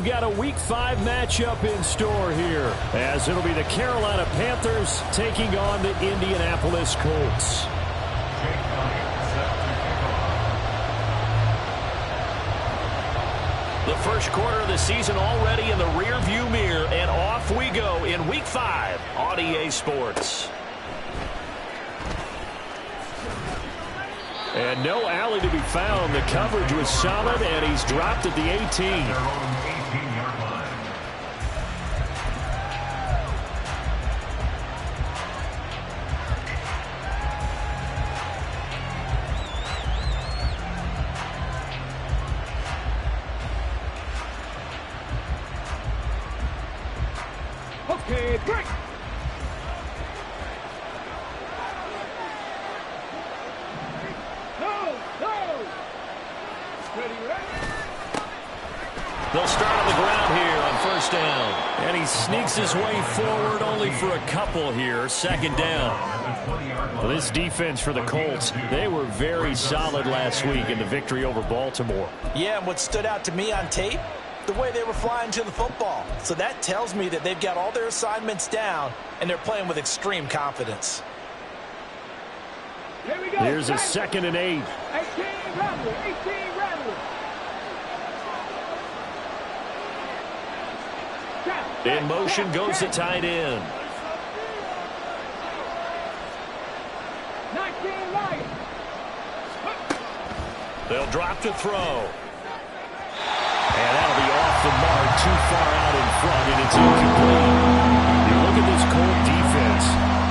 we've got a Week 5 matchup in store here, as it'll be the Carolina Panthers taking on the Indianapolis Colts. The first quarter of the season already in the rearview mirror, and off we go in Week 5 on EA Sports. And no alley to be found. The coverage was solid, and he's dropped at the 18. Okay, break. They'll start on the ground here on first down. And he sneaks his way forward only for a couple here. Second down. Well, this defense for the Colts, they were very solid last week in the victory over Baltimore. Yeah, and what stood out to me on tape, the way they were flying to the football. So that tells me that they've got all their assignments down, and they're playing with extreme confidence. Here we go. Here's a 2nd and 8. 18 Rattler, 18 Rattler. In motion goes the tight end. 19 Lions. They'll drop to throw. And that'll be off the mark, too far out in front, and it's incomplete. You look at this Colt defense.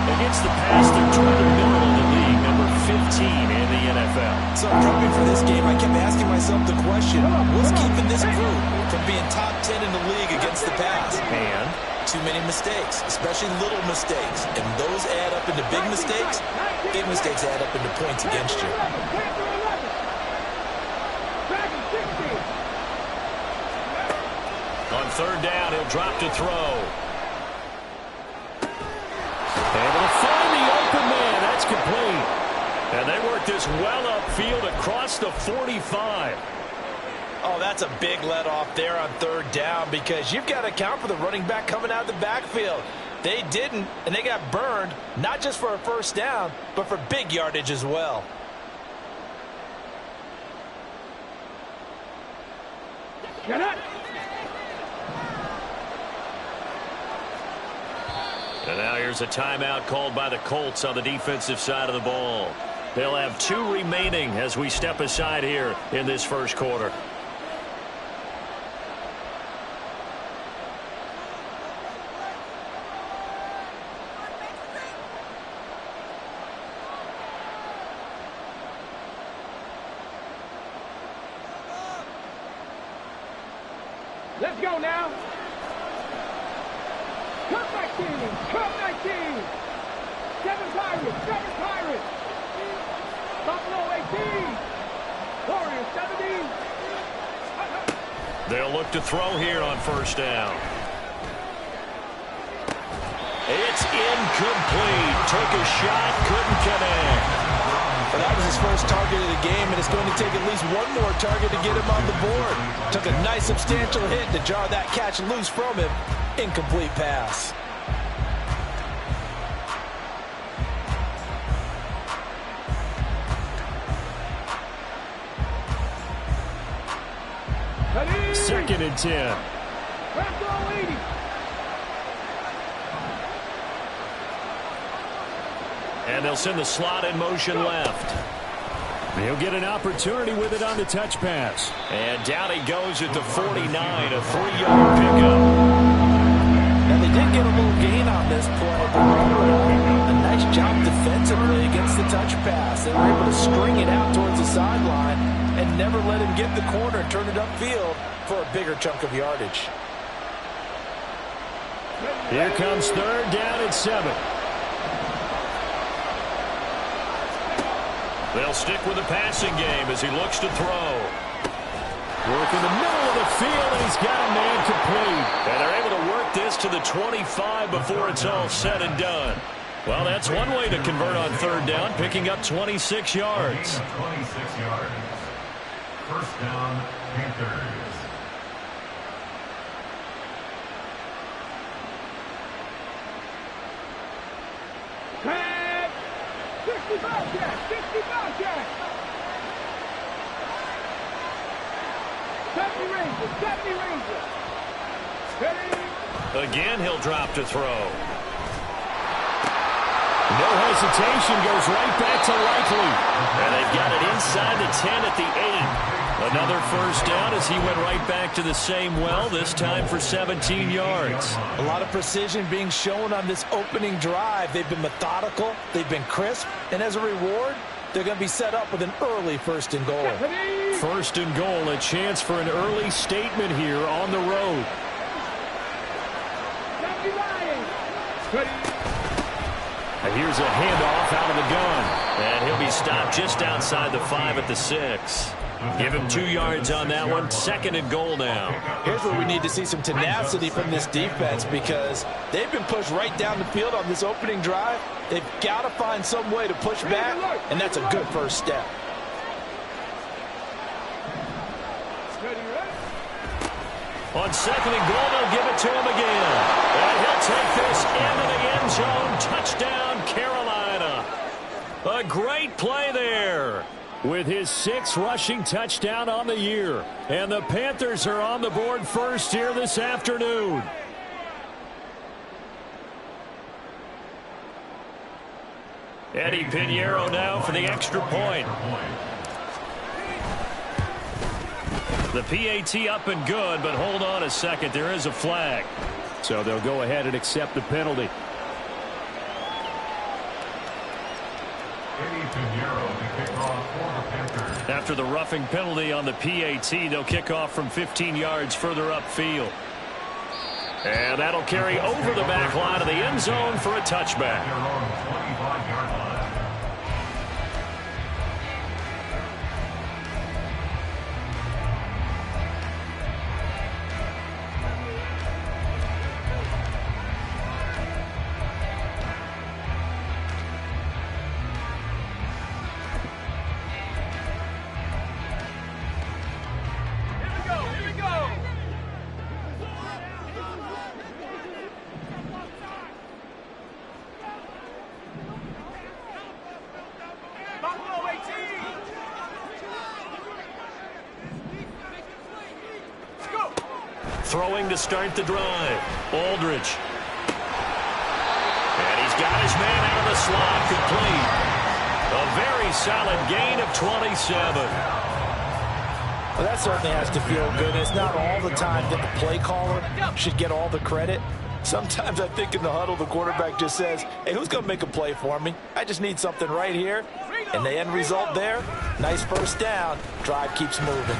Against the pass, they're toward the middle of the league, number 15 in the NFL. So prepping for this game, I kept asking myself the question, what's keeping this group from being top 10 in the league against the pass? And too many mistakes, especially little mistakes. And those add up into big mistakes. Big mistakes add up into points against you. On third down, he'll drop to throw. Able to find the open man. That's complete. And they work this well upfield across the 45. Oh, that's a big let off there on third down, because you've got to account for the running back coming out of the backfield. They didn't, and they got burned, not just for a first down, but for big yardage as well. Get up. And now here's a timeout called by the Colts on the defensive side of the ball. They'll have 2 remaining as we step aside here in this first quarter. Let's go now. Cup 19, Cup 19. 7 Pirates, 7 Pirates. Buffalo 18. Warriors 17. They'll look to throw here on first down. It's incomplete. Took a shot, couldn't connect. Well, that was his first target of the game, and it's going to take at least one more target to get him on the board. Took a nice substantial hit to jar that catch loose from him. Incomplete pass. Second and 10. And they'll send the slot in motion left. He'll get an opportunity with it on the touch pass. And down he goes at the 49, a 3-yard pickup. Now, they did get a little gain on this play, but overall, a nice job defensively against the touch pass. They were able to string it out towards the sideline and never let him get the corner and turn it upfield for a bigger chunk of yardage. Here comes third down and 7. They'll stick with the passing game as he looks to throw. Work in the middle of the field, and he's got a man complete. And they're able to work this to the 25 before it's all said and done. Well, that's one way to convert on third down, picking up 26 yards. 26 yards. First down, Panthers. Tag. 65 check. 65 check. 70 Rangers. 70 Rangers. Ready. Again, he'll drop to throw. No hesitation, goes right back to Likely. And they've got it inside the 10 at the 8. Another first down as he went right back to the same well, this time for 17 yards. A lot of precision being shown on this opening drive. They've been methodical, they've been crisp, and as a reward, they're going to be set up with an early first and goal. First and goal, a chance for an early statement here on the road. And here's a handoff out of the gun. And he'll be stopped just outside the 5 at the 6. Give him 2 yards on that one. Second and goal now. Here's where we need to see some tenacity from this defense because they've been pushed right down the field on this opening drive. They've got to find some way to push back, and that's a good first step. On second and goal, they'll give it to him again. And he'll take this into the end zone. Touchdown, Carolina. A great play there with his 6th rushing touchdown on the year. And the Panthers are on the board first here this afternoon. Eddie Pinheiro now for the extra point. The PAT up and good, but hold on a second. There is a flag. So they'll go ahead and accept the penalty. After the roughing penalty on the PAT, they'll kick off from 15 yards further upfield. And that'll carry over the back line of the end zone for a touchback. Throwing to start the drive. Aldridge. And he's got his man out of the slot, complete. A very solid gain of 27. Well, that certainly has to feel good. It's not all the time that the play caller should get all the credit. Sometimes I think in the huddle, the quarterback just says, hey, who's going to make a play for me? I just need something right here. And the end result there, nice first down. Drive keeps moving.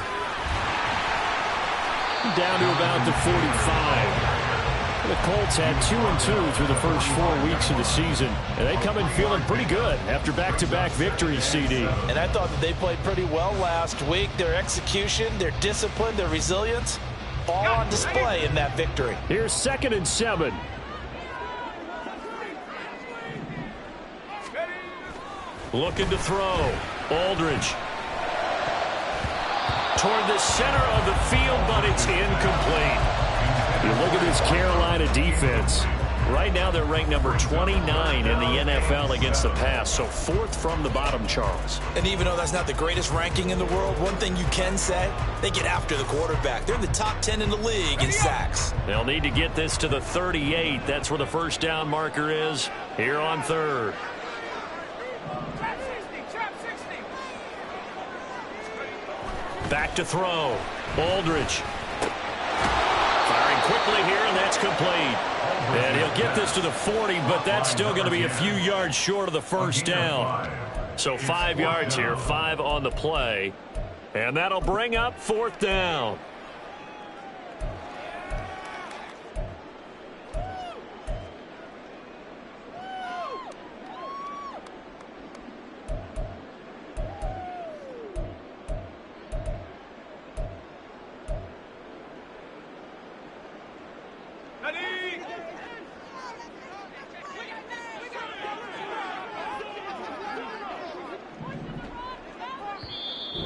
Down to about the 45. The Colts had 2-2 through the first 4 weeks of the season, and they come in feeling pretty good after back-to-back victories, CD. And I thought that they played pretty well last week. Their execution, their discipline, their resilience, all on display in that victory. Here's 2nd and 7. Looking to throw. Aldridge. Toward the center of the field, but it's incomplete. You look at this Carolina defense. Right now, they're ranked number 29 in the NFL against the pass, so 4th from the bottom, Charles. And even though that's not the greatest ranking in the world, one thing you can say, they get after the quarterback. They're in the top 10 in the league in sacks. They'll need to get this to the 38. That's where the first down marker is here on 3rd. Back to throw. Aldridge. Firing quickly here, and that's complete. And he'll get this to the 40, but that's still going to be a few yards short of the first down. So 5 yards here, 5 on the play. And that'll bring up 4th down.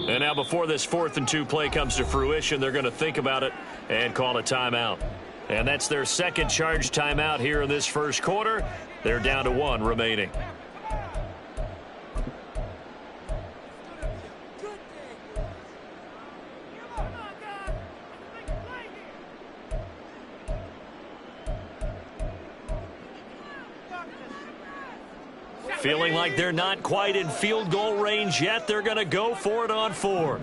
And now before this 4th and 2 play comes to fruition, they're going to think about it and call a timeout. And that's their second charge timeout here in this first quarter. They're down to 1 remaining. Feeling like they're not quite in field goal range yet. They're going to go for it on 4th.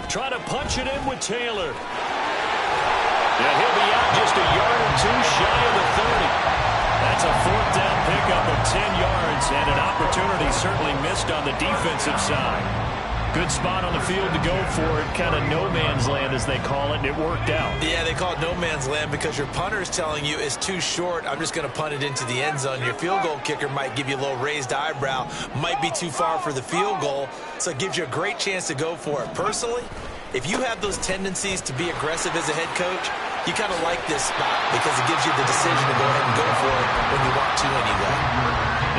Try to punch it in with Taylor. Yeah, he'll be out just a yard or 2 shy of the 30. That's a 4th down pickup of 10 yards, and an opportunity certainly missed on the defensive side. Good spot on the field to go for it, kind of no man's land as they call it, and it worked out. Yeah, they call it no man's land because your punter is telling you it's too short. I'm just going to punt it into the end zone. Your field goal kicker might give you a little raised eyebrow, might be too far for the field goal, so it gives you a great chance to go for it. Personally, if you have those tendencies to be aggressive as a head coach, you kind of like this spot because it gives you the decision to go ahead and go for it when you want to anyway.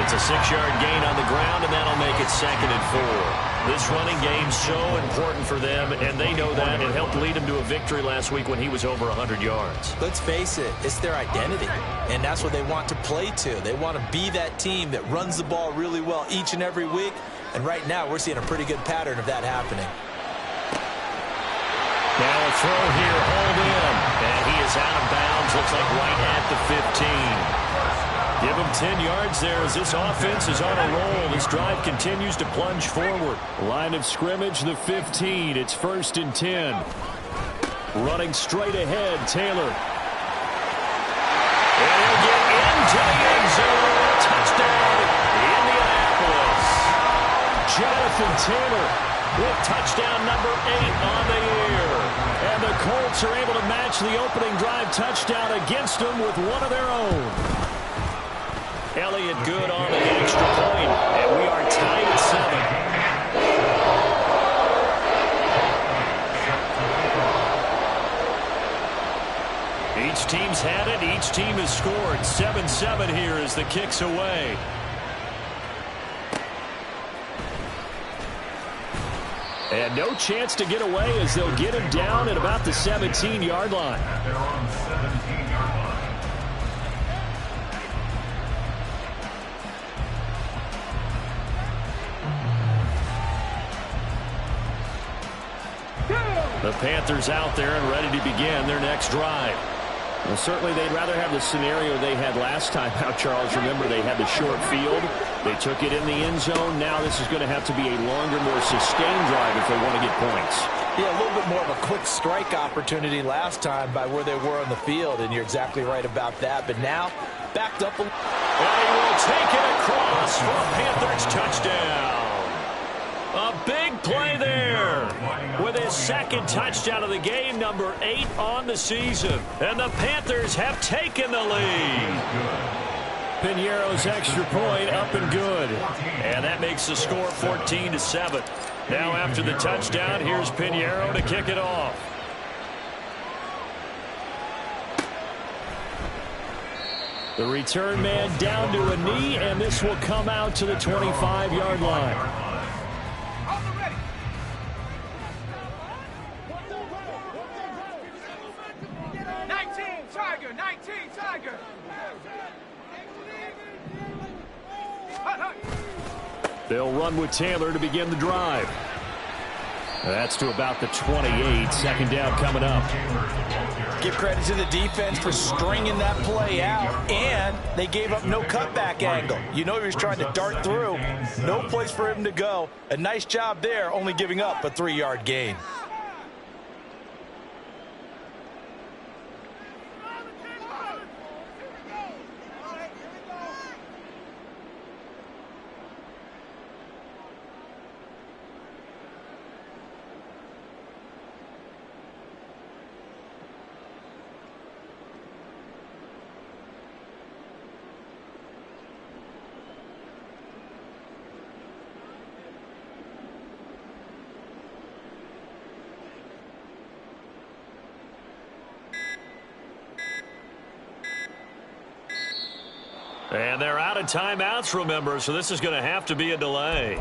It's a 6-yard gain on the ground, and that'll make it 2nd and 4. This running game's so important for them, and they know that. It helped lead them to a victory last week when he was over 100 yards. Let's face it, it's their identity, and that's what they want to play to. They want to be that team that runs the ball really well each and every week, and right now we're seeing a pretty good pattern of that happening. Now a throw here, hold in, and he is out of bounds, looks like right at the 15. Give him 10 yards there as this offense is on a roll. This drive continues to plunge forward. Line of scrimmage, the 15. It's 1st and 10. Running straight ahead, Taylor. And he'll get into the end zone. Touchdown, Indianapolis. Jonathan Taylor with touchdown number 8 on the year. And the Colts are able to match the opening drive touchdown against them with one of their own. Elliott good on the extra point, and we are tied at 7. Each team's had it. Each team has scored. 7-7 here as the kick's away. And no chance to get away as they'll get him down at about the 17-yard line. They're on the 17-yard line. The Panthers out there and ready to begin their next drive. Well, certainly they'd rather have the scenario they had last time out, Charles. Remember, they had the short field. They took it in the end zone. Now this is going to have to be a longer, more sustained drive if they want to get points. Yeah, a little bit more of a quick strike opportunity last time by where they were on the field, and you're exactly right about that. But now, backed up. And he will take it across for a Panthers touchdown. A big play there with his 2nd touchdown of the game, number 8 on the season. And the Panthers have taken the lead. Piñeiro's extra point up and good. And that makes the score 14-7. Now after the touchdown, here's Piñeiro to kick it off. The return man down to a knee, and this will come out to the 25-yard line. 19, Tiger. They'll run with Taylor to begin the drive. That's to about the 28. 2nd down coming up. Give credit to the defense for stringing that play out, and they gave up no cutback angle. You know he was trying to dart through. No place for him to go. A nice job there, only giving up a 3-yard gain. And they're out of timeouts, remember, so this is going to have to be a delay.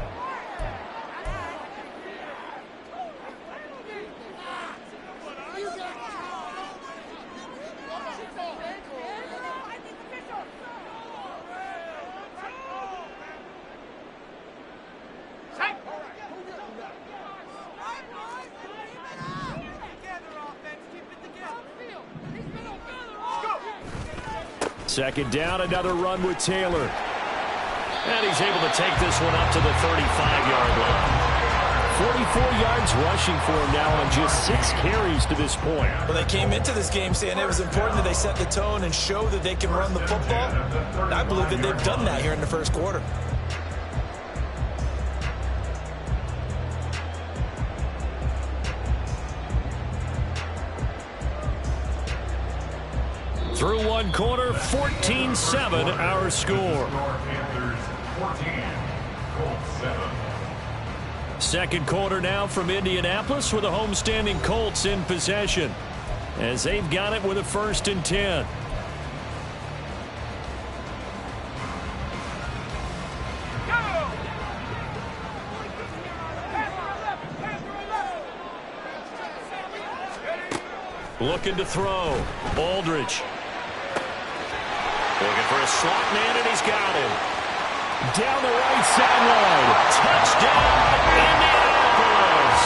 Second down, another run with Taylor. And he's able to take this one up to the 35-yard line. 44 yards rushing for him now on just 6 carries to this point. Well, they came into this game saying it was important that they set the tone and show that they can run the football. And I believe that they've done that here in the first quarter. Through one quarter, 14-7 our score. Second quarter now from Indianapolis with the homestanding Colts in possession as they've got it with a 1st and 10. Looking to throw. Aldridge. Looking for a slot man, and he's got him. Down the right sideline. Touchdown, Indianapolis.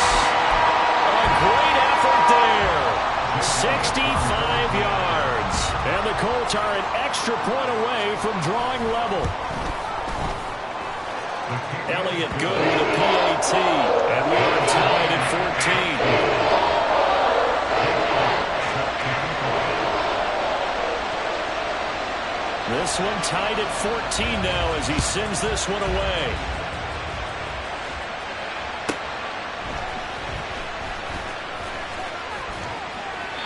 A great effort there. 65 yards. And the Colts are an extra point away from drawing level. Elliott good with a PAT. And we are tied at 14. This one tied at 14 now as he sends this one away.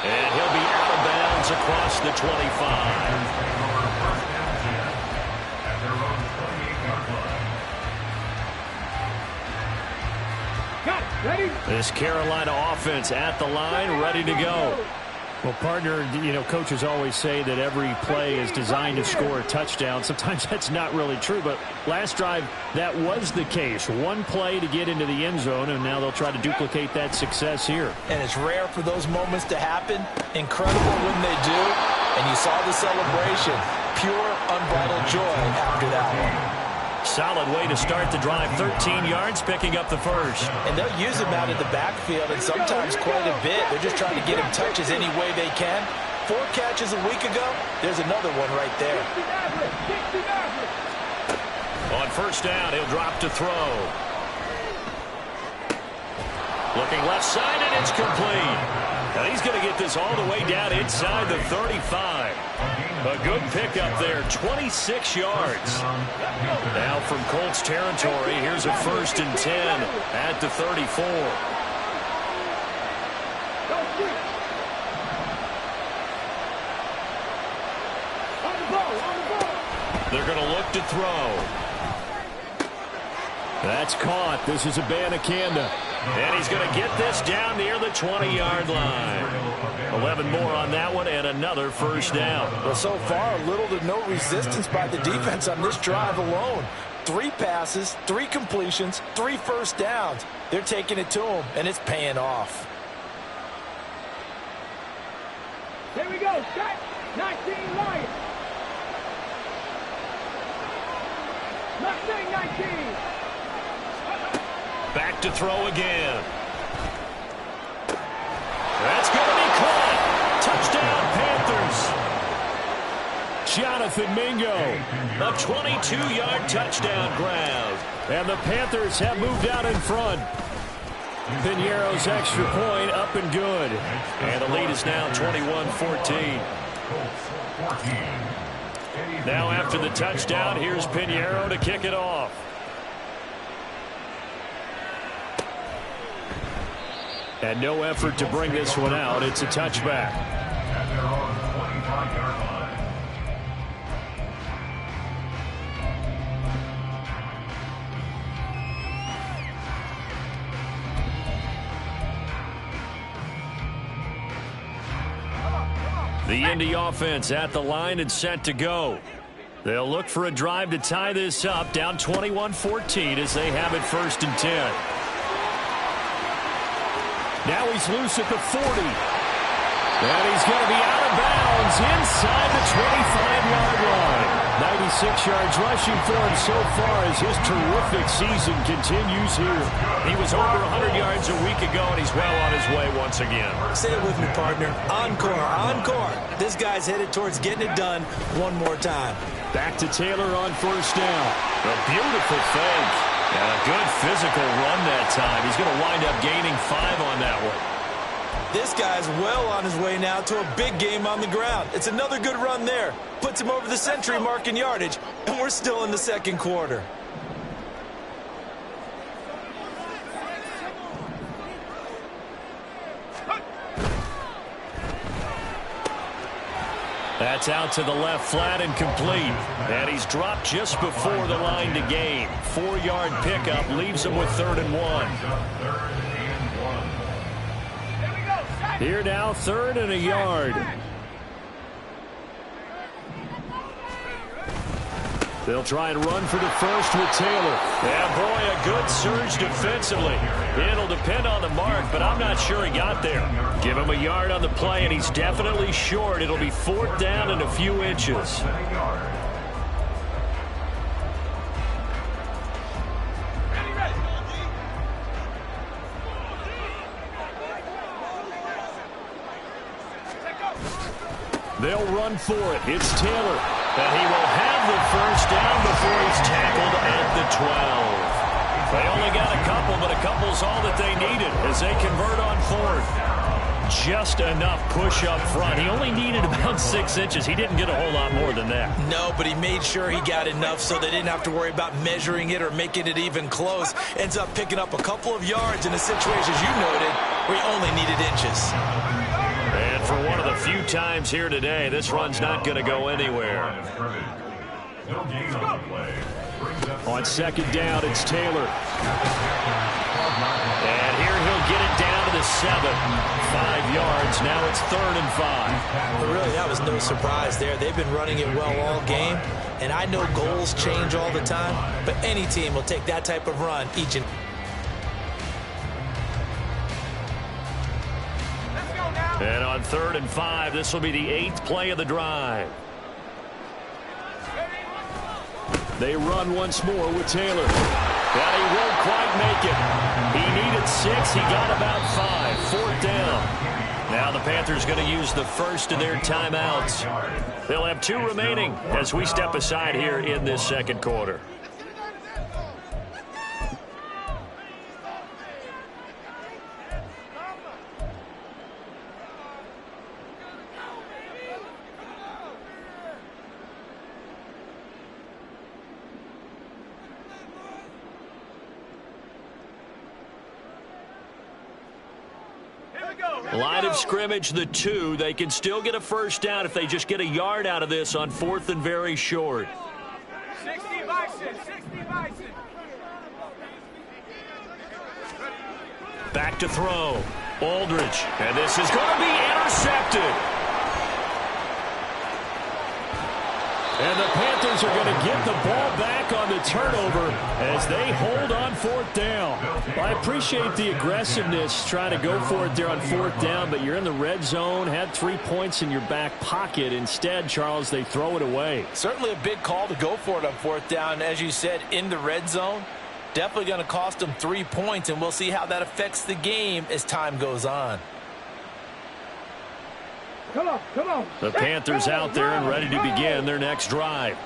And he'll be out of bounds across the 25. This Carolina offense at the line, ready to go. Well, partner, coaches always say that every play is designed to score a touchdown. Sometimes that's not really true, but last drive, that was the case. One play to get into the end zone, and now they'll try to duplicate that success here. And it's rare for those moments to happen. Incredible when they do. And you saw the celebration. Pure, unbridled joy after that one. Solid way to start the drive. 13 yards, picking up the first. And they'll use him out of the backfield, and sometimes quite a bit. They're just trying to get him touches any way they can. 4 catches a week ago. There's another one right there. On first down, he'll drop to throw. Looking left side, and it's complete. Now he's going to get this all the way down inside the 35. A good pickup there, 26 yards. Now from Colts territory, here's a 1st and 10 at the 34. They're going to look to throw. That's caught. This is Abanikanda. And he's going to get this down near the 20-yard line. 11 more on that one and another first down. Well, so far, little to no resistance by the defense on this drive alone. 3 passes, 3 completions, 3 first downs. They're taking it to him, and it's paying off. Here we go. Set. 19 Lions. 19. Back to throw again. That's going to be caught. Touchdown, Panthers. Jonathan Mingo. A 22-yard touchdown grab. And the Panthers have moved out in front. Piñeiro's extra point up and good. And the lead is now 21-14. Now after the touchdown, here's Piñeiro to kick it off. And no effort to bring this one out. It's a touchback. The Indy offense at the line and set to go. They'll look for a drive to tie this up, down 21-14 as they have it 1st and 10. Now he's loose at the 40. And he's going to be out of bounds inside the 25-yard line. 96 yards rushing for him so far as his terrific season continues here. He was over 100 yards a week ago, and he's well on his way once again. Say it with me, partner. Encore, encore. This guy's headed towards getting it done one more time. Back to Taylor on 1st down. A beautiful fake. And a good physical run that time. He's going to wind up gaining 5 on that one. This guy's well on his way now to a big game on the ground. It's another good run there. Puts him over the century mark in yardage, and we're still in the 2nd quarter. That's out to the left flat and complete. And he's dropped just before the line to gain. 4-yard pickup leaves him with 3rd and 1. Here now, 3rd and a yard. They'll try and run for the first with Taylor. Yeah, boy, a good surge defensively. It'll depend on the mark, but I'm not sure he got there. Give him a yard on the play, and he's definitely short. It'll be 4th down and a few inches. They'll run for it. It's Taylor. And he will have the 1st down before he's tackled at the 12. They only got a couple, but a couple's all that they needed as they convert on 4th. Just enough push up front. He only needed about 6 inches. He didn't get a whole lot more than that. No, but he made sure he got enough so they didn't have to worry about measuring it or making it even close. Ends up picking up a couple of yards in a situation, as you noted, where he only needed inches. And for one of the few times here today, this run's not going to go anywhere. On 2nd down, it's Taylor. And here he'll get it down to the 7. 5 yards. Now it's 3rd and 5. But really, that was no surprise there. They've been running it well all game. And I know goals change all the time, but any team will take that type of run each and And on 3rd and 5, this will be the 8th play of the drive. They run once more with Taylor. But he won't quite make it. He needed 6. He got about 5. 4th down. Now the Panthers going to use the first of their timeouts. They'll have 2 remaining as we step aside here in this 2nd quarter. Line of scrimmage, the 2. They can still get a 1st down if they just get a yard out of this on 4th and very short. 60 Bison, 60 Bison. Back to throw. Aldridge. And this is going to be intercepted. And the Panthers are going to get the ball back on the turnover as they hold on 4th down. I appreciate the aggressiveness trying to go for it there on 4th down, but you're in the red zone, had 3 points in your back pocket. Instead, Charles, they throw it away. Certainly a big call to go for it on 4th down. As you said, in the red zone, definitely going to cost them 3 points, and we'll see how that affects the game as time goes on. Come on, come on. The Panthers out there and ready to begin their next drive.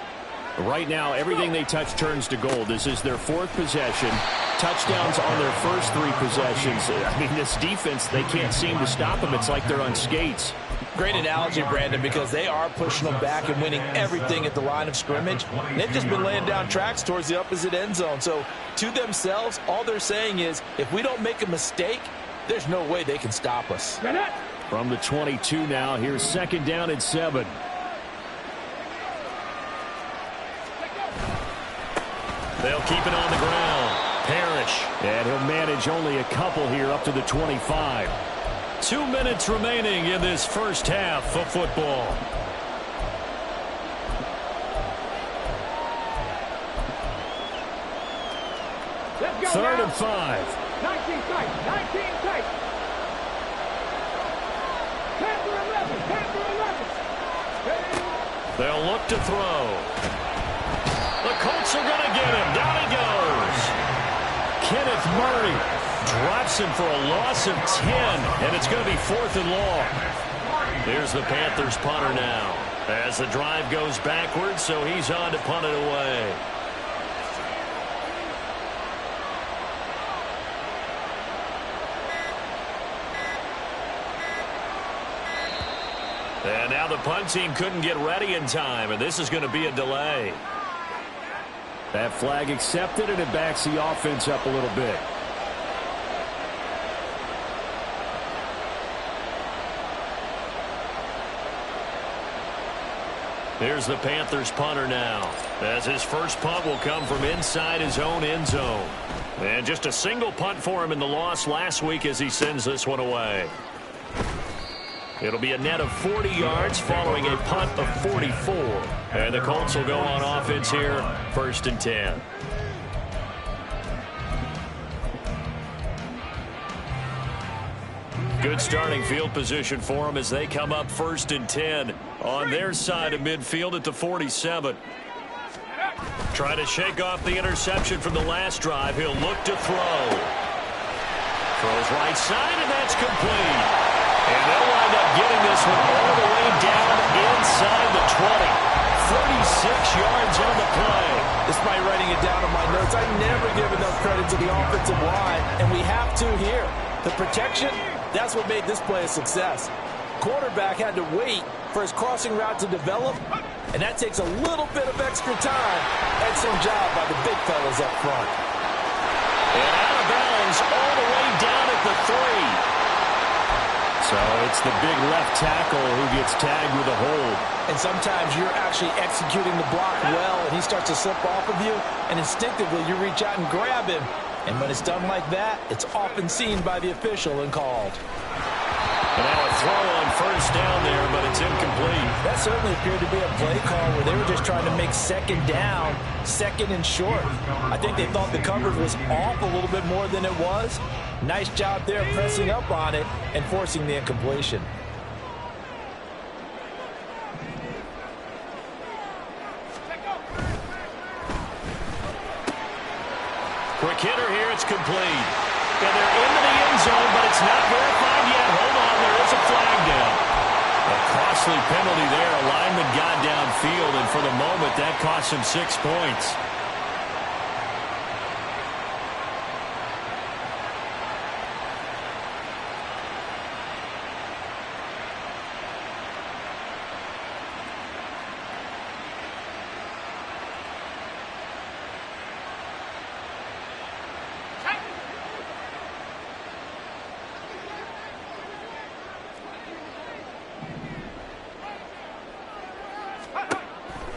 Right now, everything they touch turns to gold. This is their 4th possession. Touchdowns on their first 3 possessions. I mean, this defense, they can't seem to stop them. It's like they're on skates. Great analogy, Brandon, because they are pushing them back and winning everything at the line of scrimmage. They've just been laying down tracks towards the opposite end zone. So, to themselves, all they're saying is, if we don't make a mistake, there's no way they can stop us. From the 22 now, here's 2nd down and 7. They'll keep it on the ground. Parrish. And he'll manage only a couple here up to the 25. 2 minutes remaining in this first half of football. 3rd now. and 5. 19 tight. 19 tight. 10 for 11. 10 for 11. They'll look to throw. The Colts are going to get him. Down he goes. Kenneth Murray Drops him for a loss of 10, and it's going to be 4th and long. Here's the Panthers punter now. As the drive goes backwards, so he's on to punt it away. And now the punt team couldn't get ready in time, and this is going to be a delay. That flag accepted, and it backs the offense up a little bit. Here's the Panthers punter now, as his first punt will come from inside his own end zone. And just a single punt for him in the loss last week as he sends this one away. It'll be a net of 40 yards following a punt of 44. And the Colts will go on offense here, 1st and 10. Good starting field position for them as they come up 1st and 10 on their side of midfield at the 47. Trying to shake off the interception from the last drive. He'll look to throw. Throws right side, and that's complete. And they'll wind up getting this one all the way down inside the 20. 36 yards on the play. Despite writing it down on my notes, I never give enough credit to the offensive line, and we have to here. The protection, that's what made this play a success. Quarterback had to wait for his crossing route to develop, and that takes a little bit of extra time. Excellent job by the big fellas up front. And out of bounds all the way down at the 3. So it's the big left tackle who gets tagged with a hold. And sometimes you're actually executing the block well, and he starts to slip off of you, and instinctively you reach out and grab him. And when it's done like that, it's often seen by the official and called. And now a throw on 1st down there, but it's incomplete. That certainly appeared to be a play call where they were just trying to make 2nd down, 2nd and short. I think they thought the coverage was off a little bit more than it was. Nice job there pressing up on it and forcing the incompletion. Quick hitter here, it's complete. And they're into the end zone, but it's not verified yet. Hold on, there is a flag down. A costly penalty there. A lineman got downfield, and for the moment, that cost him 6 points.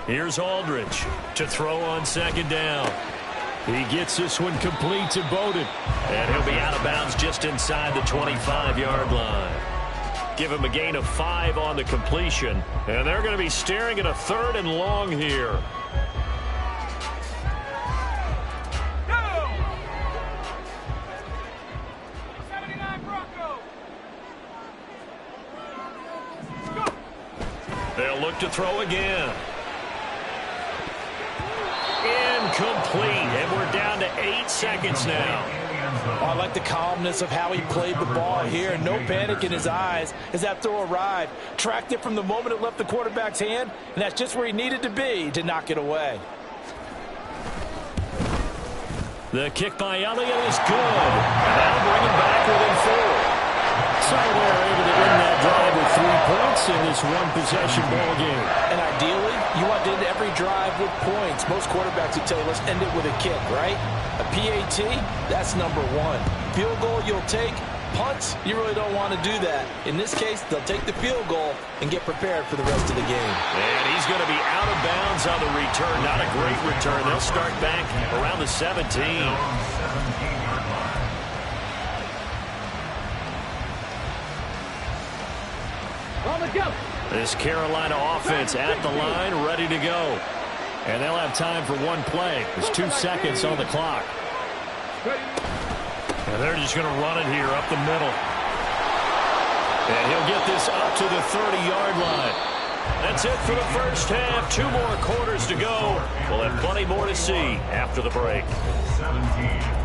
Here's Aldridge to throw on 2nd down. He gets this one complete to Bowden. And he'll be out of bounds just inside the 25-yard line. Give him a gain of 5 on the completion. And they're going to be staring at a 3rd and long here. They'll look to throw again. Incomplete, and we're down to 8 seconds now. Oh, I like the calmness of how he played the ball here. No panic in his eyes as that throw arrived. Tracked it from the moment it left the quarterback's hand, and that's just where he needed to be to knock it away. The kick by Elliott is good. And that'll bring him back within 4. So they're able to win that drive with 3 points in this one-possession ball game. And ideally, you want to end every drive with points. Most quarterbacks would tell you, let's end it with a kick, right? A PAT, that's number 1. Field goal, you'll take. Punts, you really don't want to do that. In this case, they'll take the field goal and get prepared for the rest of the game. And he's going to be out of bounds on the return. Not a great return. They'll start back around the 17. This Carolina offense at the line, ready to go. And they'll have time for one play. There's 2 seconds on the clock. And they're just going to run it here up the middle. And he'll get this up to the 30-yard line. That's it for the first half. 2 more quarters to go. We'll have plenty more to see after the break. 17.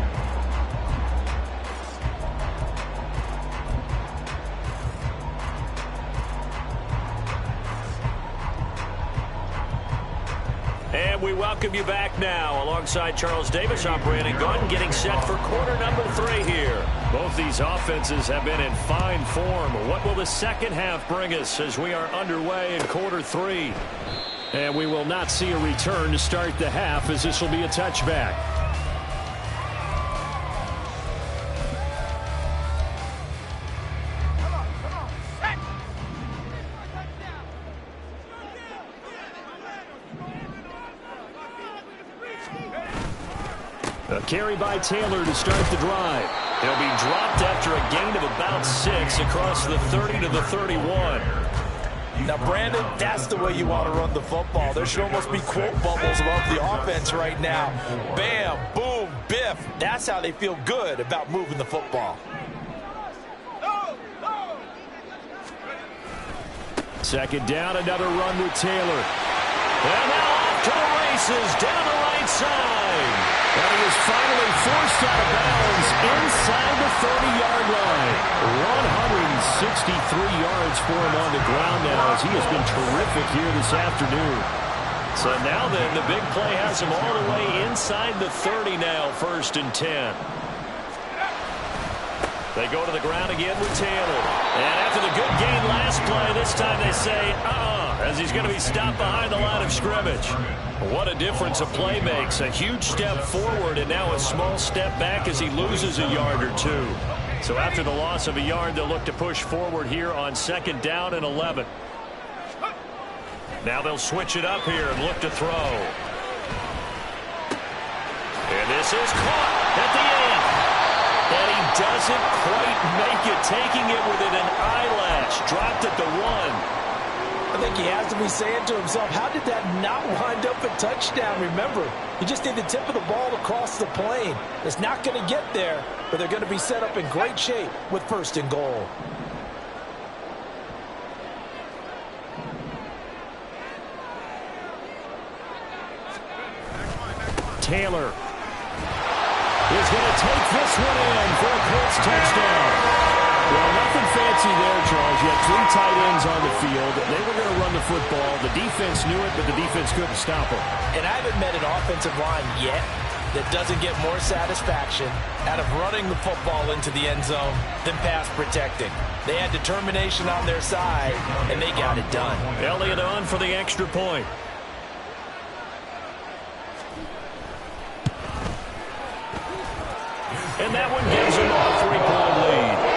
And we welcome you back now. Alongside Charles Davis, I'm Brandon Gordon, getting set for quarter number 3 here. Both these offenses have been in fine form. What will the second half bring us as we are underway in quarter 3? And we will not see a return to start the half, as this will be a touchback. A carry by Taylor to start the drive. He'll be dropped after a gain of about 6 across the 30 to the 31. Now, Brandon, that's the way you want to run the football. There should almost be quote bubbles above the offense right now. Bam, boom, biff. That's how they feel good about moving the football. Second down, another run with Taylor. And now off to the races down the right side. And he is finally forced out of bounds inside the 30-yard line. 163 yards for him on the ground now, as he has been terrific here this afternoon. So now then, the big play has him all the way inside the 30 now, 1st and 10. They go to the ground again with Taylor. And after the good gain last play, this time they say, as he's going to be stopped behind the line of scrimmage. What a difference a play makes. A huge step forward and now a small step back as he loses a yard or 2. So after the loss of a yard, they'll look to push forward here on 2nd down and 11. Now they'll switch it up here and look to throw. And this is caught at the end. And he doesn't quite make it, taking it within an eyelash. Dropped at the 1. I think he has to be saying to himself, how did that not wind up a touchdown? Remember, you just need the tip of the ball to cross the plane. It's not going to get there, but they're going to be set up in great shape with 1st and goal. Taylor is going to take this one in for a Colts touchdown. Well, nothing fancy there, Charles. You had 3 tight ends on the field. They were going to run the football. The defense knew it, but the defense couldn't stop them. And I haven't met an offensive line yet that doesn't get more satisfaction out of running the football into the end zone than pass protecting. They had determination on their side, and they got it done. Elliott on for the extra point. And that one gives them a 3-point lead.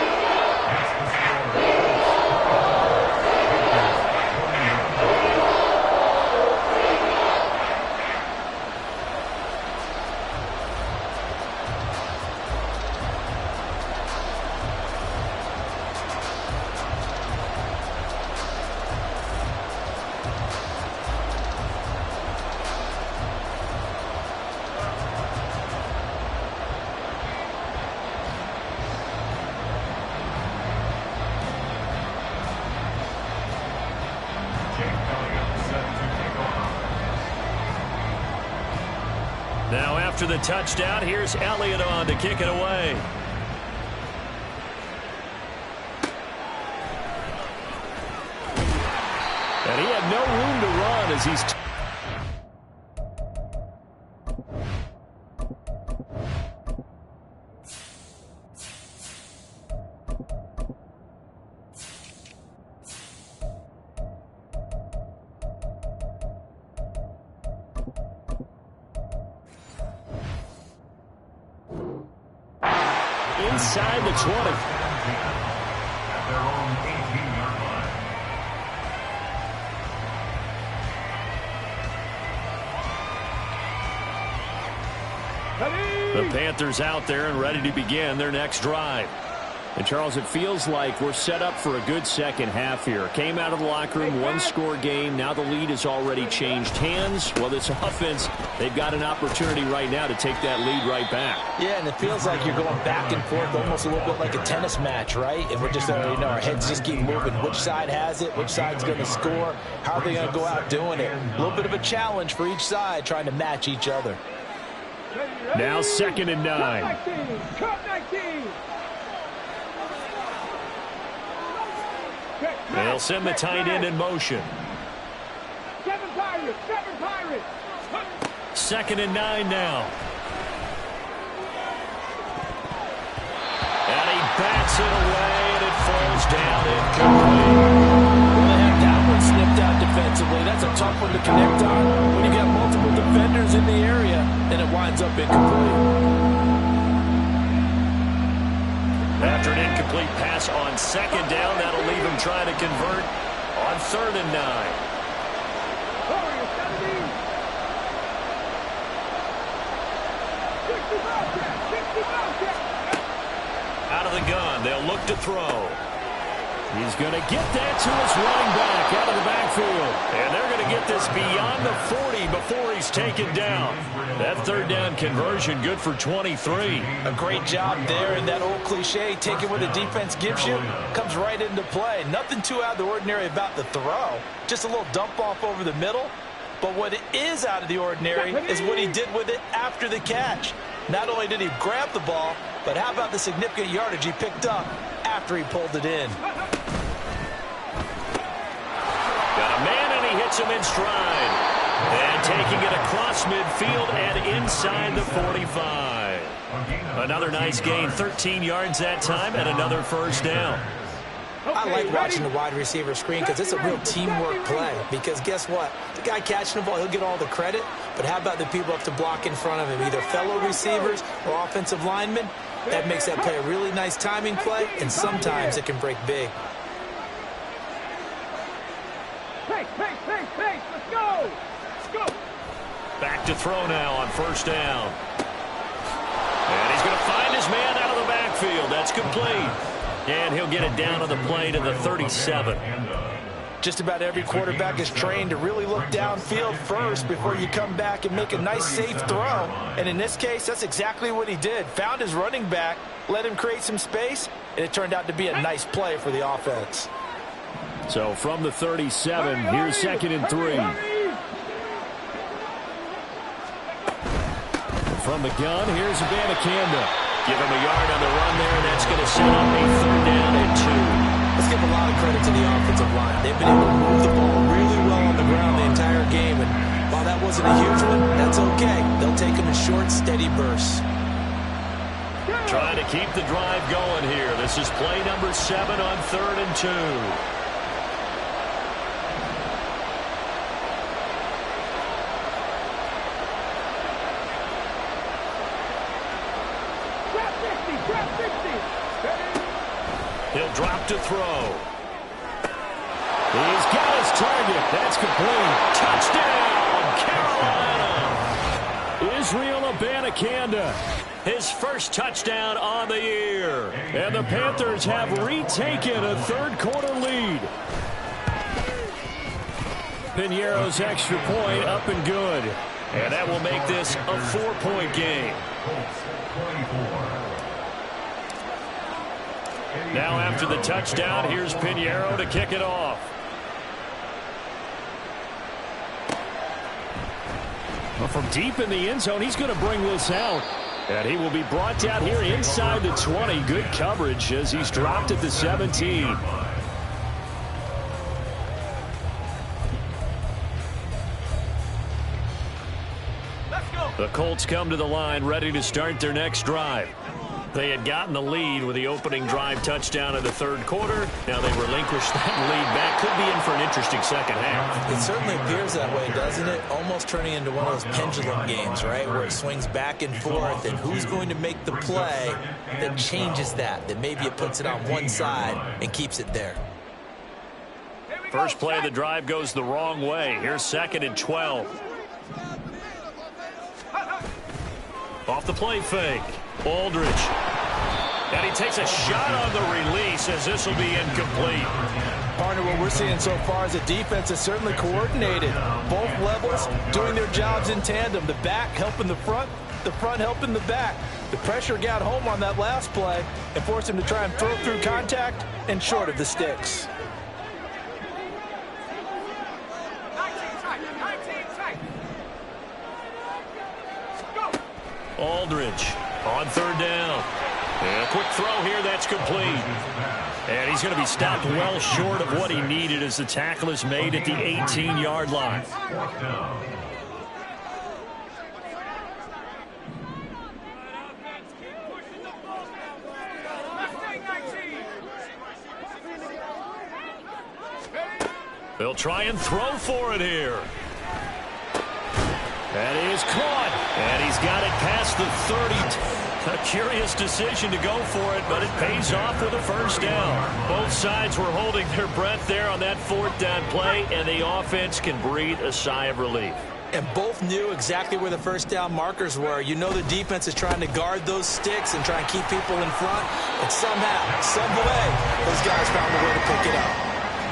Now after the touchdown, here's Elliott on to kick it away. And he had no room to run as he's... inside the 20. At their own 18-yard line. The Panthers out there and ready to begin their next drive. And, Charles, it feels like we're set up for a good second half here. Came out of the locker room, one-score game. Now the lead has already changed hands. Well, this offense, they've got an opportunity right now to take that lead right back. Yeah, and it feels like you're going back and forth almost a little bit like a tennis match, right? And we're just, our heads just keep moving. Which side has it? Which side's going to score? How are they going to go out doing it? A little bit of a challenge for each side trying to match each other. Now 2nd and 9. Cut 19. They'll send the tight end in motion. 7 Pirates. 7 Pirates. 2nd and 9 now. And he bats it away, and it falls down incomplete. Well, they have that one snipped out defensively. That's a tough one to connect on when you got multiple defenders in the area, and it winds up incomplete. After an incomplete pass on 2nd down, that'll leave him trying to convert on 3rd and 9. Warriors 17. 60 ball check. 60 ball check. Out of the gun, they'll look to throw. He's going to get that to his running back out of the backfield. And they're going to get this beyond the 40 before he's taken down. That 3rd down conversion good for 23. A great job there, and that old cliche, taking what the defense gives you, comes right into play. Nothing too out of the ordinary about the throw. Just a little dump off over the middle. But what is out of the ordinary is what he did with it after the catch. Not only did he grab the ball, but how about the significant yardage he picked up after he pulled it in. Got a man, and he hits him in stride. And taking it across midfield and inside the 45. Another nice gain, 13 yards that time, and another 1st down. I like watching the wide receiver screen because it's a real teamwork play. Because guess what? The guy catching the ball, he'll get all the credit. But how about the people up to block in front of him, either fellow receivers or offensive linemen? That makes that play a really nice timing play, and sometimes it can break big. Pace. Let's go. Let's go. Back to throw now on 1st down. And he's going to find his man out of the backfield. That's complete. And he'll get it down on the play to the 37. Just about every quarterback is trained to really look downfield first before you come back and make a nice, safe throw. And in this case, that's exactly what he did. Found his running back, let him create some space, and it turned out to be a nice play for the offense. So from the 37, here's 2nd and 3. From the gun, here's Abanikanda. Give him a yard on the run there, and that's going to set up a 3rd down and 2. Let's give a lot of credit to the offensive line. They've been able to move the ball really well on the ground the entire game. And while that wasn't a huge one, that's okay. They'll take them in short, steady bursts. Trying to keep the drive going here. This is play number 7 on 3rd and 2. He'll drop to throw. He's got his target. That's complete. Touchdown, Carolina. Israel Abanikanda. His first touchdown on the year. And the Panthers have retaken a 3rd quarter lead. Piñeiro's extra point up and good. And that will make this a 4-point game. Now after the touchdown, here's Piñeiro to kick it off. Well, from deep in the end zone, he's going to bring this out. And he will be brought down here inside the 20. Good coverage as he's dropped at the 17. The Colts come to the line ready to start their next drive. They had gotten the lead with the opening drive touchdown in the 3rd quarter. Now they relinquish that lead back. Could be in for an interesting second half. It certainly appears that way, doesn't it? Almost turning into one of those pendulum games, right, where it swings back and forth, and who's going to make the play that changes that maybe it puts it on one side and keeps it there. First play of the drive goes the wrong way. Here's 2nd and 12. Off the play fake. Aldridge. And he takes a shot on the release as this will be incomplete. Partner, what we're seeing so far is the defense is certainly coordinated. Both levels doing their jobs in tandem. The back helping the front helping the back. The pressure got home on that last play and forced him to try and throw through contact and short of the sticks. Aldridge on third down. And a quick throw here, that's complete. And he's going to be stopped well short of what he needed as the tackle is made at the 18-yard line. They'll try and throw for it here. That is caught. And he's got it past the 30. A curious decision to go for it, but it pays off with a first down. Both sides were holding their breath there on that fourth down play, and the offense can breathe a sigh of relief. And both knew exactly where the first down markers were. You know the defense is trying to guard those sticks and try and keep people in front. And somehow, some way, those guys found a way to pick it up.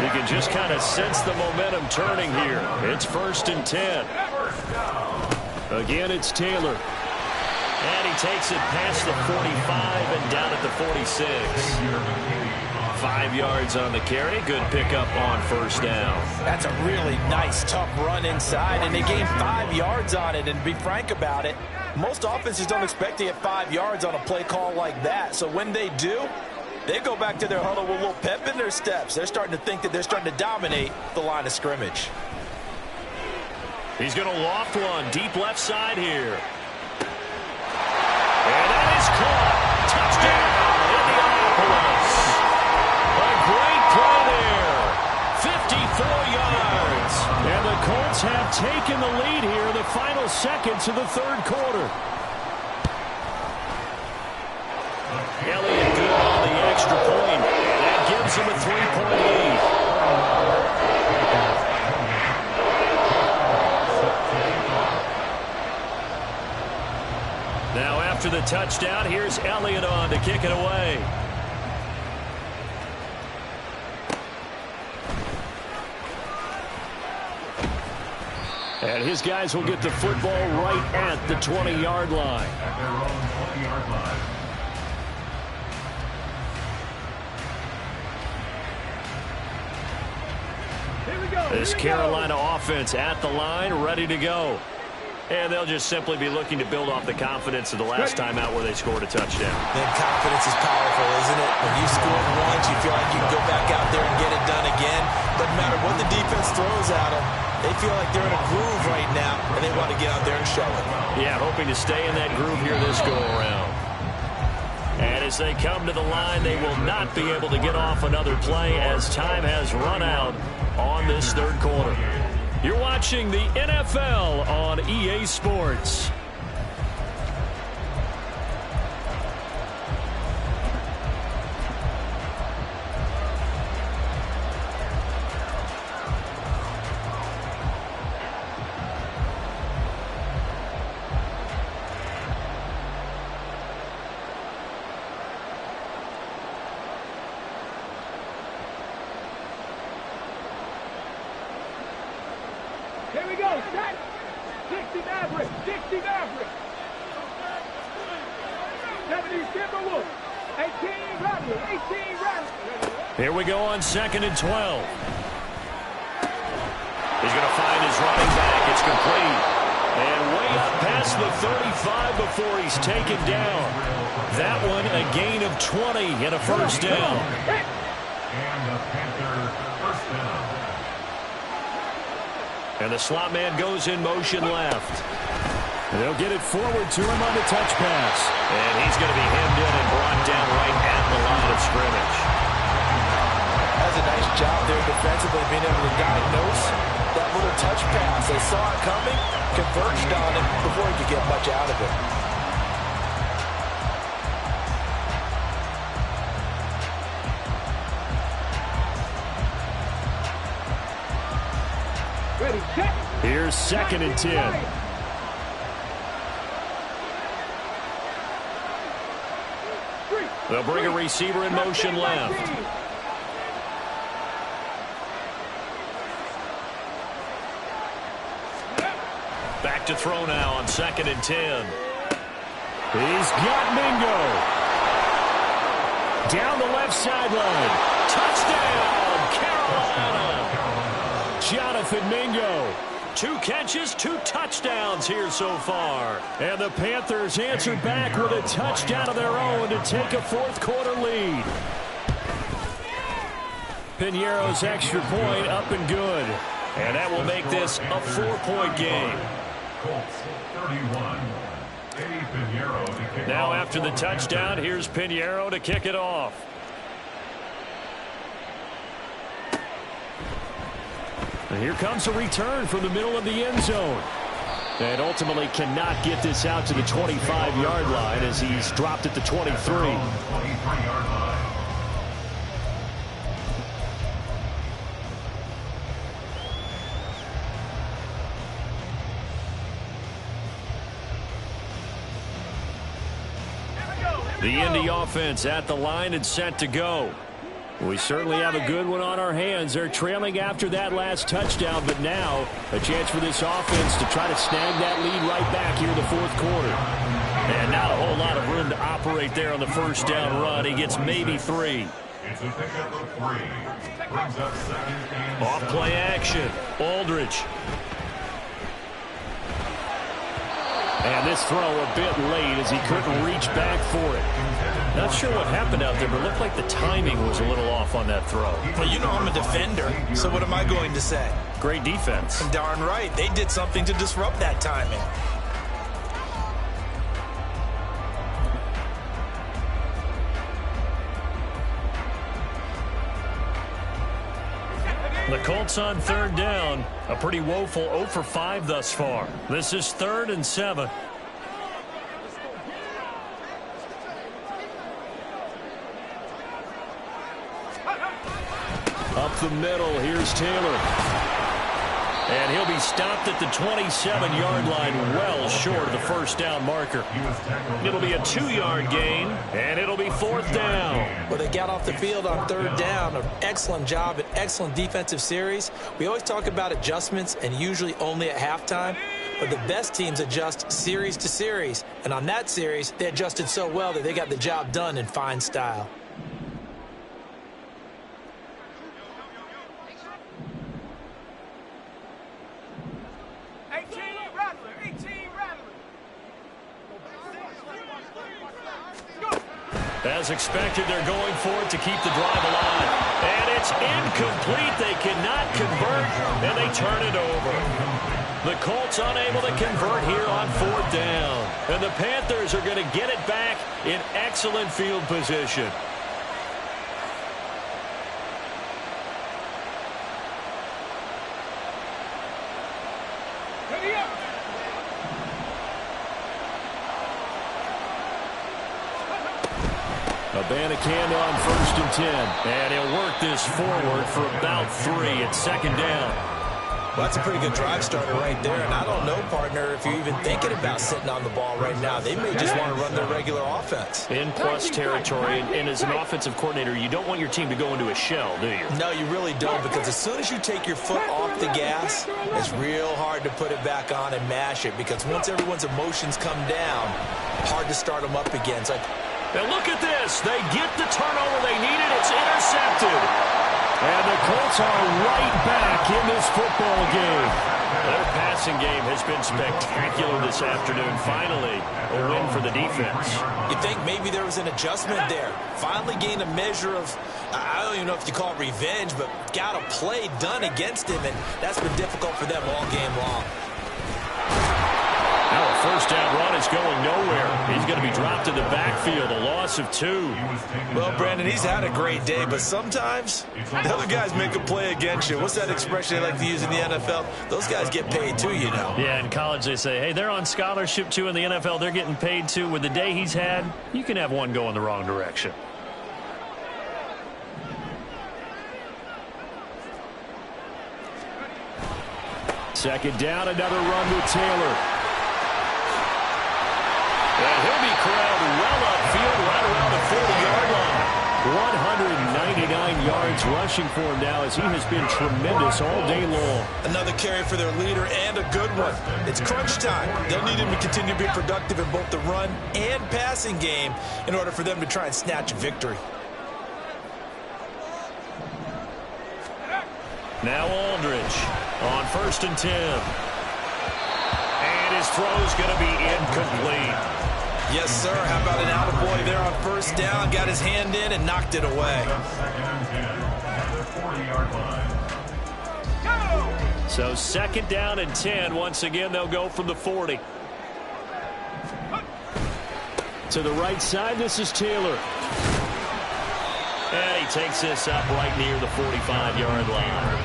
You can just kind of sense the momentum turning here. It's 1st and 10. Again, it's Taylor. And he takes it past the 45 and down at the 46. 5 yards on the carry. Good pickup on first down. That's a really nice, tough run inside, and they gained 5 yards on it. And to be frank about it, most offenses don't expect to get 5 yards on a play call like that. So when they do, they go back to their huddle with a little pep in their steps. They're starting to think that they're starting to dominate the line of scrimmage. He's going to loft one deep left side here. And that is caught. Touchdown, Indianapolis. A great play there. 54 yards. And the Colts have taken the lead here in the final seconds of the third quarter. Elliott good on the extra point. And that gives him a 3-point lead. Now after the touchdown, here's Elliott on to kick it away. And his guys will get the football right at the 20-yard line. At their own 20-yard line. Here we go. This Carolina offense at the line, ready to go. And they'll just simply be looking to build off the confidence of the last time out where they scored a touchdown. That confidence is powerful, isn't it? When you score once, you feel like you can go back out there and get it done again. Doesn't matter what the defense throws at them. They feel like they're in a groove right now, and they want to get out there and show it. Yeah, hoping to stay in that groove here this go-around. And as they come to the line, they will not be able to get off another play as time has run out on this third quarter. You're watching the NFL on EA Sports. Here we go. Set. 60 Maverick. 60 Maverick. 70 Timberwolves. 18 Rattler. 18 Rattler. Here we go on 2nd and 12. He's going to find his running back. It's complete. And way up past the 35 before he's taken down. That one a gain of 20 and a first down. And the Panthers first down. And the slot man goes in motion left. They'll get it forward to him on the touch pass. And he's going to be hemmed in and brought down right at the line of scrimmage. That's a nice job there defensively, being able to diagnose that little touch pass. They saw it coming, converged on it before he could get much out of it. Ready, set. Here's 2nd and 10. Three. They'll bring a receiver in motion left. Back to throw now on 2nd and 10. He's got Mingo. Down the left sideline. Touchdown, Carolina. Jonathan Mingo. 2 catches, 2 touchdowns here so far. And the Panthers answer back with a touchdown of their own to take a 4th quarter lead. Piñeiro's extra point up and good. And that will make this a 4-point game. Colts 31. Eddie Piñeiro to kick Now off. after the touchdown, here's Piñeiro to kick it off. And here comes a return from the middle of the end zone. And ultimately cannot get this out to the 25-yard line as he's dropped at the 23. 23-yard line. The Indy offense at the line and set to go. We certainly have a good one on our hands. They're trailing after that last touchdown, but now a chance for this offense to try to snag that lead right back here in the 4th quarter. And not a whole lot of room to operate there on the first down run. He gets maybe 3. It's a pickup of 3. Brings up 2nd and Off 7. play action. Aldridge. And this throw a bit late as he couldn't reach back for it. Not sure what happened out there, but it looked like the timing was a little off on that throw. Well, you know I'm a defender, so what am I going to say? Great defense. Darn right. They did something to disrupt that timing. The Colts on 3rd down. A pretty woeful 0 for 5 thus far. This is 3rd and 7. Up the middle, here's Taylor. And he'll be stopped at the 27-yard line, well short of the first down marker. It'll be a 2-yard gain, and it'll be 4th down. Well, they got off the field on 3rd down. An excellent job, an excellent defensive series. We always talk about adjustments, and usually only at halftime. But the best teams adjust series to series. And on that series, they adjusted so well that they got the job done in fine style. As expected, they're going for it to keep the drive alive. And it's incomplete. They cannot convert, and they turn it over. The Colts unable to convert here on 4th down. And the Panthers are going to get it back in excellent field position. Ready up. Abanikanda on 1st and 10. And he'll work this forward for about 3 at 2nd down. Well, that's a pretty good drive starter right there. And I don't know, partner, if you're even thinking about sitting on the ball right now. They may just want to run their regular offense. In plus territory, and as an offensive coordinator, you don't want your team to go into a shell, do you? No, you really don't, because as soon as you take your foot off the gas, it's real hard to put it back on and mash it, because once everyone's emotions come down, hard to start them up again. It's like, and look at this. They get the turnover they needed. It's intercepted. And the Colts are right back in this football game. Their passing game has been spectacular this afternoon. Finally, a win for the defense. you think maybe there was an adjustment there. Finally gained a measure of, I don't even know if you call it revenge, but got a play done against him, and that's been difficult for them all game long. Now a first down run is going nowhere. He's going to be dropped in the backfield, a loss of 2. Well, Brandon, he's had a great day, but sometimes the other guys make a play against you. What's that expression they like to use in the NFL? Those guys get paid too, you know. Yeah, in college they say, hey, they're on scholarship too. In the NFL, they're getting paid too. With the day he's had, you can have one go in the wrong direction. Second down, another run with Taylor. And he'll be corralled well upfield, right around the 40-yard teammates rushing for him now as he has been tremendous all day long. Another carry for their leader and a good one. It's crunch time. They'll need him to continue to be productive in both the run and passing game in order for them to try and snatch a victory. Now Aldridge on 1st and 10. And his throw's going to be incomplete. Yes, sir. How about an attaboy there on 1st down? Got his hand in and knocked it away. So 2nd down and 10. Once again, they'll go from the 40. To the right side, this is Taylor. And he takes this up right near the 45-yard line.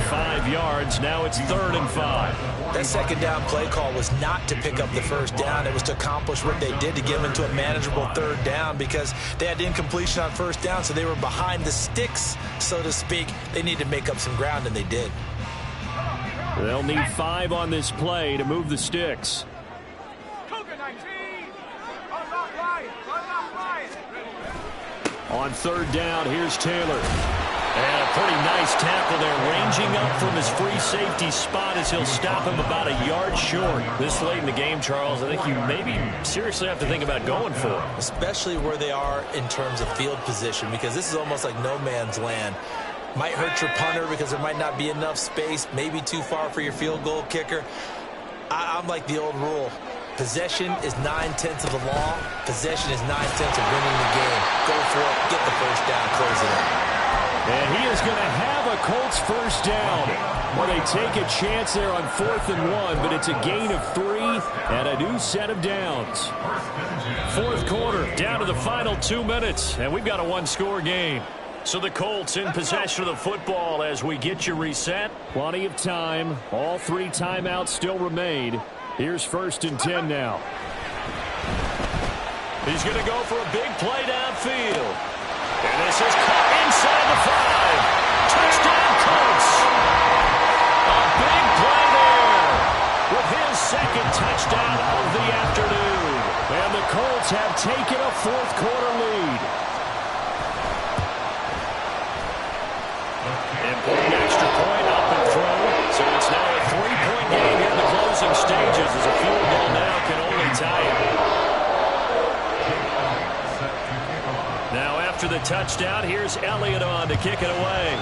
5 yards. Now it's 3rd and 5. That 2nd down play call was not to pick up the 1st down. It was to accomplish what they did to get them into a manageable 3rd down because they had incompletion on 1st down, so they were behind the sticks, so to speak. They needed to make up some ground, and they did. They'll need 5 on this play to move the sticks. On 3rd down, here's Taylor. And a pretty nice tackle there, ranging up from his free safety spot as he'll stop him about a yard short. This late in the game, Charles, I think you maybe seriously have to think about going for it. Especially where they are in terms of field position, because this is almost like no man's land. Might hurt your punter because there might not be enough space, maybe too far for your field goal kicker. I'm like the old rule. Possession is 9/10 of the law. Possession is 9/10 of winning the game. Go for it. Get the 1st down. Close it up. And he is going to have a Colts 1st down. Well, they take a chance there on 4th and 1, but it's a gain of 3 and a new set of downs. 4th quarter, down to the final 2 minutes, and we've got a 1-score game. So the Colts in possession of the football as we get you reset. Plenty of time. All 3 timeouts still remain. Here's 1st and 10 now. He's going to go for a big play downfield. And this is caught inside the 5. Touchdown, Colts. A big play there with his 2nd touchdown of the afternoon. And the Colts have taken a 4th quarter lead. Important extra point up and through. So it's now a 3-point game here in the closing stages as a field goal now can only tie it. Now after the touchdown, here's Elliott on to kick it away.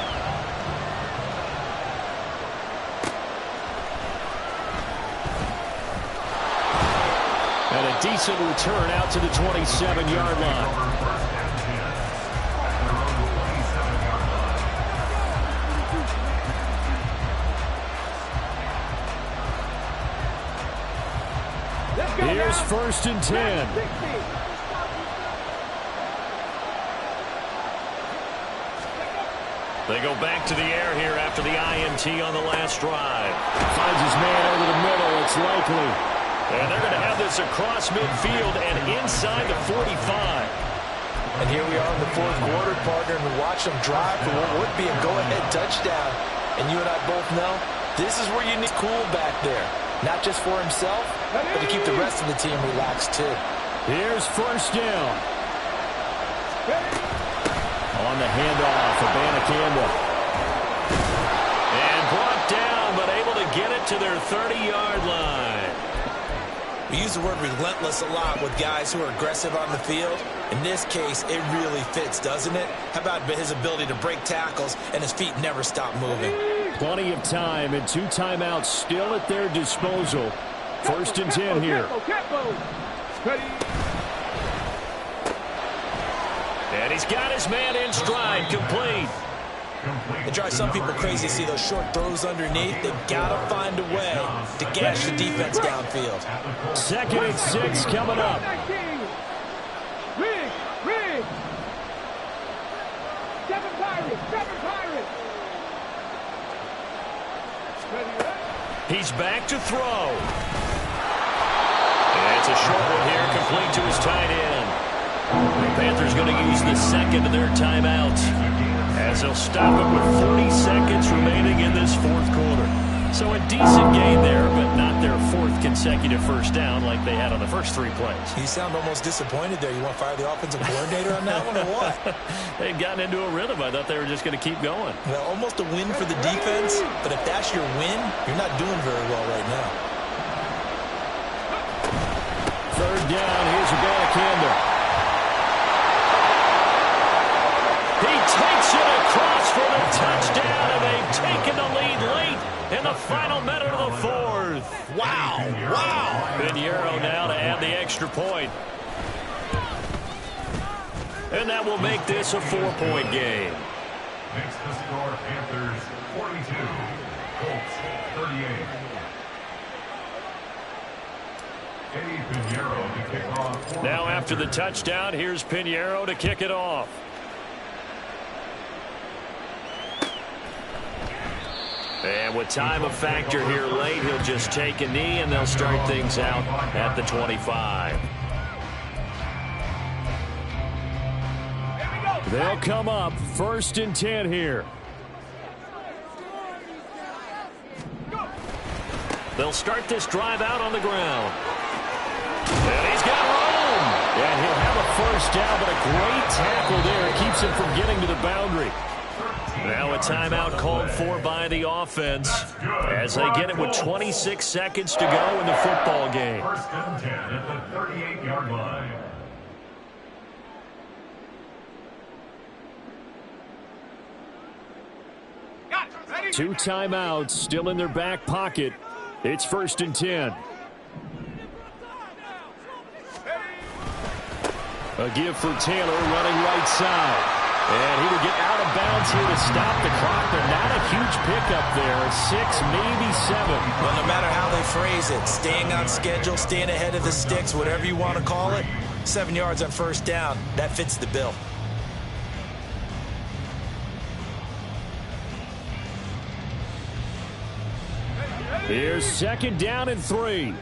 And a decent return out to the 27-yard line. Here's 1st and 10. They go back to the air here after the INT on the last drive. Finds his man over the middle. It's likely. And they're going to have this across midfield and inside the 45. And here we are in the 4th quarter, partner, and we watch them drive for what would be a go-ahead touchdown. And you and I both know this is where you need cool back there. Not just for himself, but to keep the rest of the team relaxed, too. Here's 1st down. On the handoff, Abanikanda. And brought down, but able to get it to their 30-yard line. We use the word relentless a lot with guys who are aggressive on the field. In this case, it really fits, doesn't it? How about his ability to break tackles and his feet never stop moving? Plenty of time and 2 timeouts still at their disposal. 1st and 10 here. And he's got his man in stride, complete. It drives some people crazy to see those short throws underneath. They've got to find a way to gash the defense downfield. 2nd and 6 coming up. He's back to throw. And it's a short one here, complete to his tight end. The Panthers going to use the 2nd of their timeouts as they'll stop it with 40 seconds remaining in this 4th quarter. So a decent gain there, but not get their 4th consecutive first down like they had on the first 3 plays. You sound almost disappointed there. You want to fire the offensive coordinator on that one or what? They'd gotten into a rhythm. I thought they were just going to keep going. Well, almost a win for the defense, but if that's your win, you're not doing very well right now. 3rd down. Here's Abanikanda. He takes it across for the touchdown, and they've taken the lead late in the final minute of the 4th. Wow. Pinheiro now to add the extra point. And that will make this a 4-point game. Makes the score Panthers 42, Colts 38. Eddie Pinheiro to kick off. Now after the touchdown, here's Pinheiro to kick it off. And with time of factor here late, he'll just take a knee, and they'll start things out at the 25. They'll come up 1st and 10 here. They'll start this drive out on the ground. And he's got room. And he'll have a 1st down, but a great tackle there. It keeps him from getting to the boundary. Now a timeout called for by the offense as they get it with 26 seconds to go in the football game. 1st and 10 at the 38-yard line. Two timeouts still in their back pocket. It's 1st and 10. A give for Taylor running right side. And he will get out of bounds here to stop the clock, but not a huge pickup there. 6, maybe 7. Well, no matter how they phrase it, staying on schedule, staying ahead of the sticks, whatever you want to call it, 7 yards on 1st down, that fits the bill. Here's 2nd down and 3.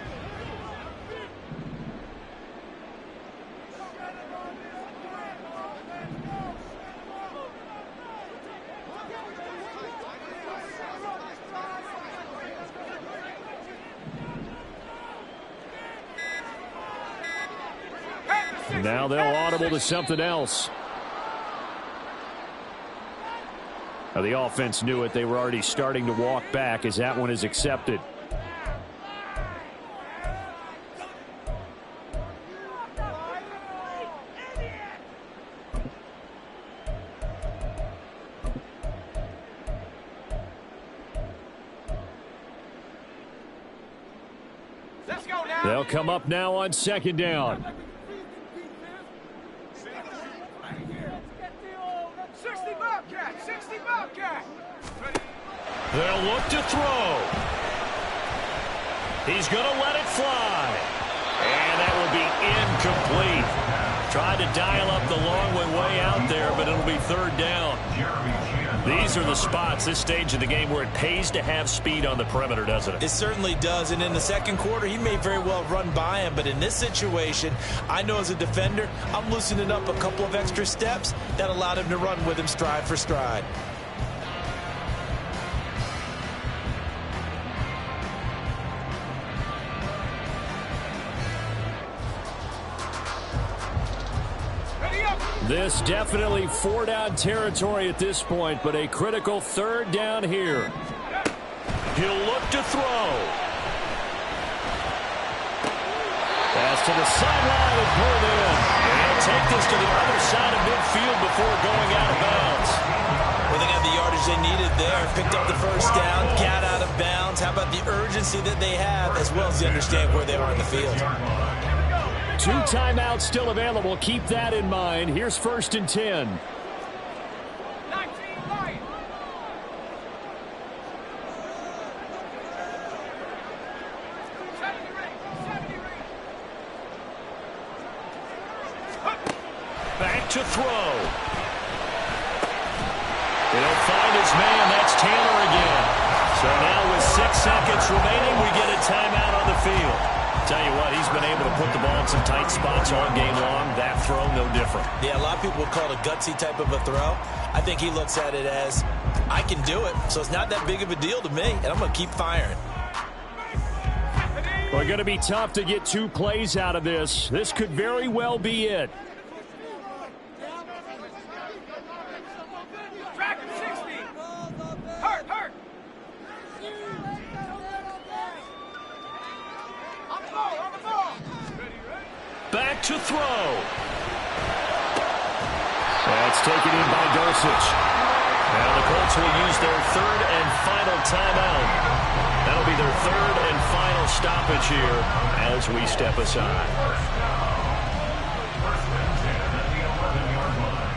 Now they'll audible to something else. Now the offense knew it. They were already starting to walk back as that one is accepted. They'll come up now on 2nd down. They'll look to throw. He's going to let it fly. And that will be incomplete. Tried to dial up the long way out there, but it'll be 3rd down. These are the spots, this stage of the game, where it pays to have speed on the perimeter, doesn't it? It certainly does, and in the 2nd quarter, he may very well run by him, but in this situation, I know as a defender, I'm loosening up a couple of extra steps that allowed him to run with him stride for stride. This definitely 4-down territory at this point, but a critical 3rd down here. He'll look to throw. Pass to the sideline and pulled in. And take this to the other side of midfield before going out of bounds. Well, they got the yardage they needed there. Picked up the 1st down, got out of bounds. How about the urgency that they have, as well as they understand where they are in the field? 2 timeouts still available. Keep that in mind. Here's 1st and 10. Back to throw. He'll find his man. That's Taylor again. So now with 6 seconds remaining, we get a timeout on the field. Tell you what, he's been able to put the ball in some tight spots all game long. That throw, no different. Yeah, a lot of people would call it a gutsy type of a throw. I think he looks at it as, I can do it, so it's not that big of a deal to me, and I'm going to keep firing. Well, going to be tough to get 2 plays out of this. This could very well be it. Track him 60. Hurt. On the ball. Back to throw. That's taken in by Dulcich. Now the Colts will use their 3rd and final timeout. That'll be their 3rd and final stoppage here as we step aside. First and 10 at the 11-yard line.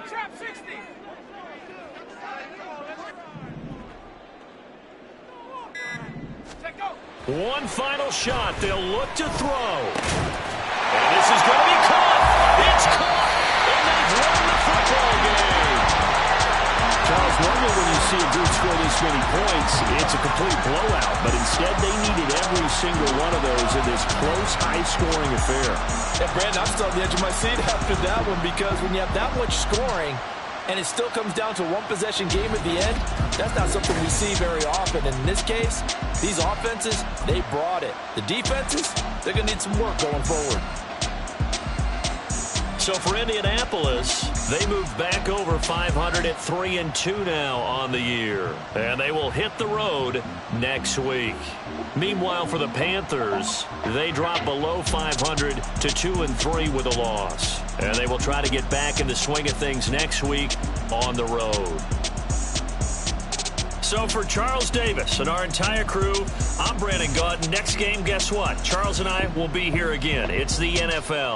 Trap 60. One final shot. They'll look to throw. And this is going to be caught. It's caught. And they've won the football game. Charles, normally when you see a group score this many points, it's a complete blowout. But instead, they needed every single one of those in this close, high-scoring affair. Yeah, Brandon, I'm still on the edge of my seat after that one because when you have that much scoring and it still comes down to a one-possession game at the end, that's not something we see very often. And in this case, these offenses, they brought it. The defenses, they're going to need some work going forward. So for Indianapolis, they move back over 500 at 3-2 now on the year. And they will hit the road next week. Meanwhile, for the Panthers, they drop below 500 to 2-3 with a loss. And they will try to get back in the swing of things next week on the road. So for Charles Davis and our entire crew, I'm Brandon Gaudin. Next game, guess what? Charles and I will be here again. It's the NFL.